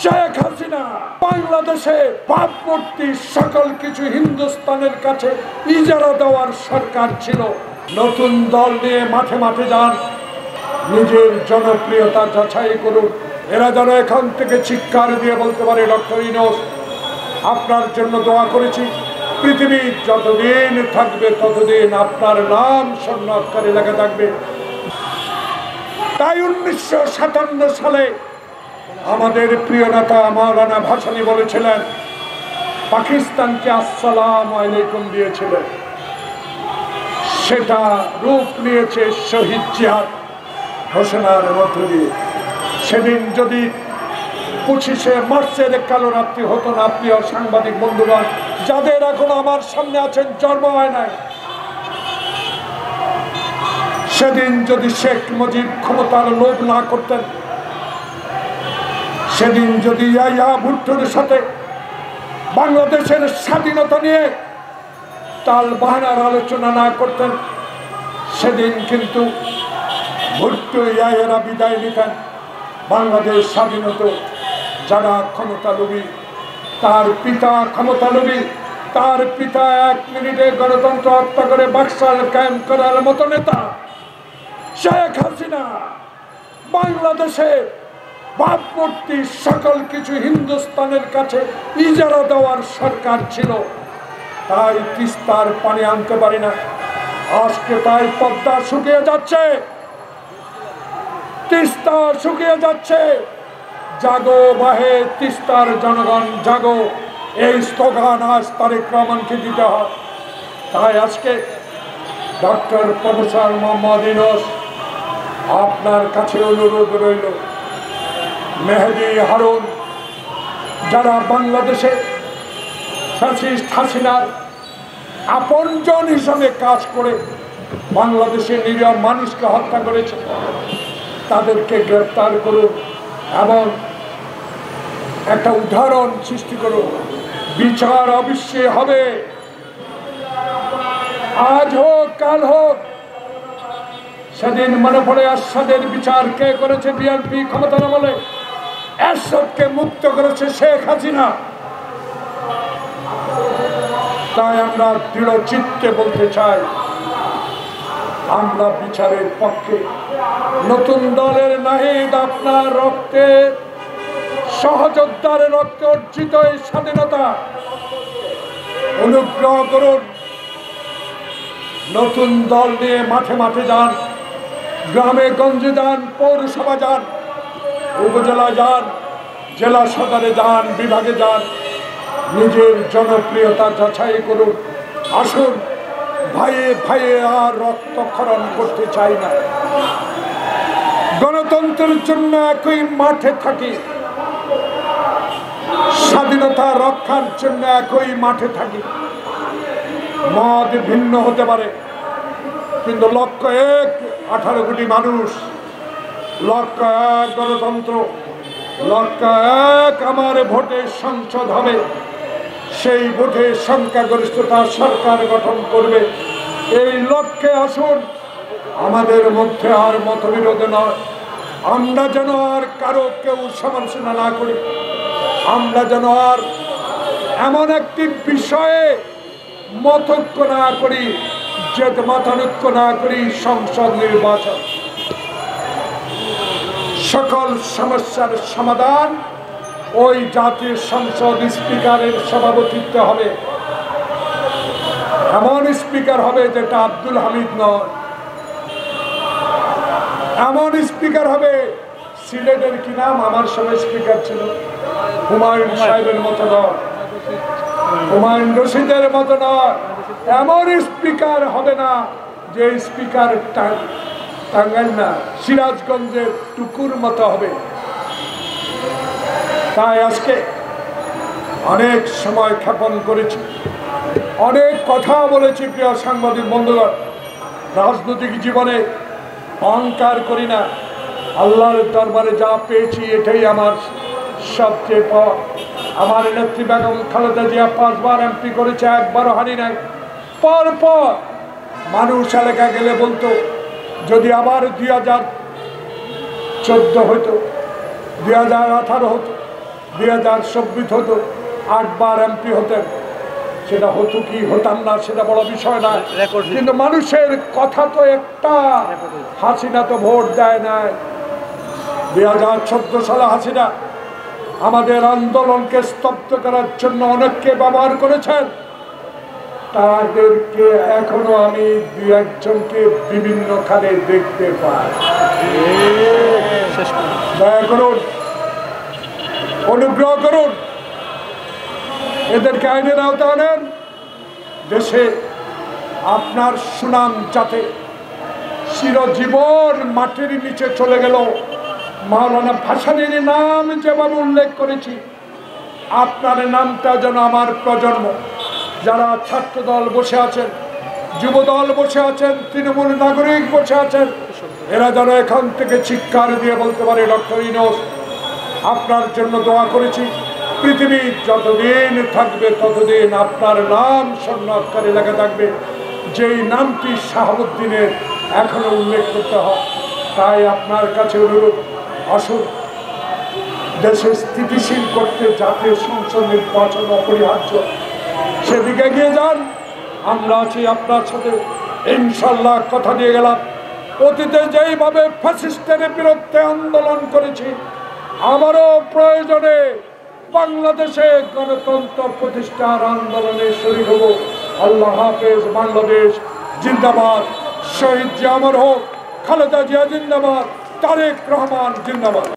শেখ হাসিনা বাংলাদেশে ভাবমূর্তি সকল কিছু হিন্দুস্তানের কাছে ইজারা দেওয়ার সরকার ছিল। নতুন দল নিয়ে মাঠে মাঠে যান, নিজের জনপ্রিয়তা যাচাই করুন। এরা যেন এখান থেকে চিৎকার দিয়ে বলতে পারে, ডক্টর ইউনূস আপনার জন্য দোয়া করেছি, পৃথিবী যতদিন থাকবে ততদিন আপনার নাম স্বর্ণাক্ষরে লেখা থাকবে। তাই 1957 সালে আমাদের প্রিয় নেতা মাওলানা ভাসানী বলেছিলেন, পাকিস্তানকে আসসালামু আলাইকুম দিয়েছিলেন। সেটা রূপ নিয়েছে শহীদ জিহাদ ঘোষণার মধ্য দিয়ে। সেদিন যদি 25শে মার্চের কালো রাত্রি হতো না, প্রিয় সাংবাদিক বন্ধুগণ যাদের এখন আমার সামনে আছেন, জন্ম হয় নাই, সেদিন যদি শেখ মুজিব ক্ষমতার লোভ না করতেন, সেদিন যদি ইয়াহিয়া ভুট্টোর সাথে বাংলাদেশের স্বাধীনতা নিয়ে তাল বাহানার আলোচনা না করতেন, সেদিন কিন্তু ভুট্টো ইয়াহিয়ারা বিদায় নিতেন, বাংলাদেশ স্বাধীন হতো। যারা ক্ষমতালোভী, তার পিতা ক্ষমতালোভী, তার পিতা 1 মিনিটে গণতন্ত্র হত্যা করে বাকশাল কায়েম করার মতো নেতা শেখ হাসিনা বাংলাদেশে ভাবমূর্তি সকল কিছু হিন্দুস্তানের কাছে ইজারা দেওয়ার সরকার ছিল। তাই তিস্তার পানি আনতে পারি না, আজকে তাই পদ্মা শুকিয়ে যাচ্ছে, তিস্তা শুকিয়ে যাচ্ছে। জাগো বাহে তিস্তার জনগণ জাগো, এই স্লোগান আজ তারেক রহমানকে দিতে হয়। তাই আজকে ডক্টর প্রফেসর মোহাম্মদ ইউনূস আপনার কাছে অনুরোধ রইল, মেহেদী হারুন যারা বাংলাদেশে ফ্যাসিস্ট হাসিনার আপনজন হিসাবে কাজ করে বাংলাদেশের নিরীহ মানুষকে হত্যা করেছে, তাদেরকে গ্রেফতার করুন এবং একটা উদাহরণ সৃষ্টি করুন। বিচার অবশ্যই হবে, আজ হোক কাল হোক। সেদিন মনে পড়ে এরশাদের বিচার কে করেছে? বিএনপি ক্ষমতা আমলে। এরশাদকে মুক্ত করেছে শেখ হাসিনা। তাই আমরা দৃঢ় চিত্তে বলতে চাই, আমরা বিচারের পক্ষে। নতুন দলের নাহিদ আপনার রক্তে, সহযোদ্ধার রক্তে অর্জিত এই স্বাধীনতা, অনুগ্রহ করুন নতুন দল নিয়ে মাঠে মাঠে যান, গ্রামে গঞ্জে যান, পৌরসভা যান, উপজেলা যান, জেলা সদরে যান, বিভাগে যান, নিজের জনপ্রিয়তা যাচাই করুন। আসুন, ভাইয়ে ভাইয়ে আর রক্তক্ষরণ করতে চাই না, গণতন্ত্রের জন্য একই মাঠে থাকি, স্বাধীনতা রক্ষার জন্য একই মাঠে থাকি। মত ভিন্ন হতে পারে, কিন্তু লক্ষ্য এক, 18 কোটি মানুষ, লক্ষ্য এক গণতন্ত্র, লক্ষ্য এক আমার ভোটে সংসদ হবে, সেই ভোটে সংখ্যাগরিষ্ঠতা সরকার গঠন করবে। এই লক্ষ্যে আসুন, আমাদের মধ্যে আর মতবিরোধ নয়। আমরা যেন আর কারো কেউ সমালোচনা না করি, আমরা যেন আর এমন একটি বিষয়ে মতৈক্য না করি, যে মতানৈক্য না করি। সংসদ নির্বাচন সকল সমস্যার সমাধান ওই জাতীয় সংসদ স্পিকারের সভাপতিত্বে হবে। এমন স্পিকার হবে যেটা আব্দুল হামিদ নয়, এমন স্পিকার হবে, সিলেটের কি নাম আমার সময় স্পিকার ছিল, হুমায়ুন সাহেবের মতো নয়, হুমায়ুন রশিদের মতো নয়। এমন স্পিকার হবে না যে স্পিকার টাঙ্গাইল না, সিরাজগঞ্জের টুকুর মতো হবে। তাই আজকে অনেক সময় ক্ষেপণ করেছি, অনেক কথা বলেছি। প্রিয় সাংবাদিক বন্ধুগণ, রাজনৈতিক জীবনে অহংকার করি না, আল্লাহর দরবারে যা পেয়েছি এটাই আমার সবচেয়ে পাওয়া। আমার নেত্রী বেগম খালেদা জিয়া 5 বার এমপি করেছে, একবারও হারি নাই। পর পর মানুষ এলাকা গেলে বলতো, যদি আবার 2014 হতো, 2018 হতো, 2024 হতো 8 বার এমপি হতেন, সেটা হতো কি হতাম না সেটা বড় বিষয় না, কিন্তু মানুষের কথা তো একটা, হাসিনা তো ভোট দেয় নাই। 2014 সালে হাসিনা আমাদের আন্দোলনকে স্তব্ধ করার জন্য অনেককে ব্যবহার করেছেন, তাদেরকে এখনো আমি 2-1জনকে বিভিন্ন খানে দেখতে পাই। দয়া করুন, অনুগ্রহ করুন, এদেরকে আইনের আওতায় আনেন। দেশে আপনার সুনাম যাতে চিরজীবন মাটির নিচে চলে গেল, মাওলানা ভাসানীর নাম যেভাবে উল্লেখ করেছি, আপনার নামটা যেন আমার প্রজন্ম, যারা ছাত্রদল বসে আছেন, যুবদল বসে আছেন, তৃণমূল নাগরিক বসে আছেন, এরা যেন এখান থেকে চিৎকার দিয়ে বলতে পারে, ডক্টর ইউনূস আপনার জন্য দোয়া করেছি, পৃথিবী যতদিন থাকবে ততদিন আপনার নাম স্বর্ণাক্ষরে লেখা থাকবে, যেই নামটি শাহাবুদ্দিনের এখনো উল্লেখ করতে হয়। তাই আপনার কাছে অনুরোধ, আসুন দেশে স্থিতিশীল করতে জাতীয় সংসদ নির্বাচন অপরিহার্য, সেদিকে এগিয়ে যান। আমরা আছি আপনার সাথে, ইনশাল্লাহ কথা দিয়ে গেলাম। অতীতে যেইভাবে ফ্যাসিস্টের বিরুদ্ধে আন্দোলন করেছি, আমারও প্রয়োজনে বাংলাদেশে গণতন্ত্র প্রতিষ্ঠার আন্দোলনে শরীক হব। আল্লাহ হাফেজ। বাংলাদেশ জিন্দাবাদ। শহীদ জিয়া অমর হোক। খালেদা জিয়া জিন্দাবাদ। তারেক রহমান জিন্দাবাদ।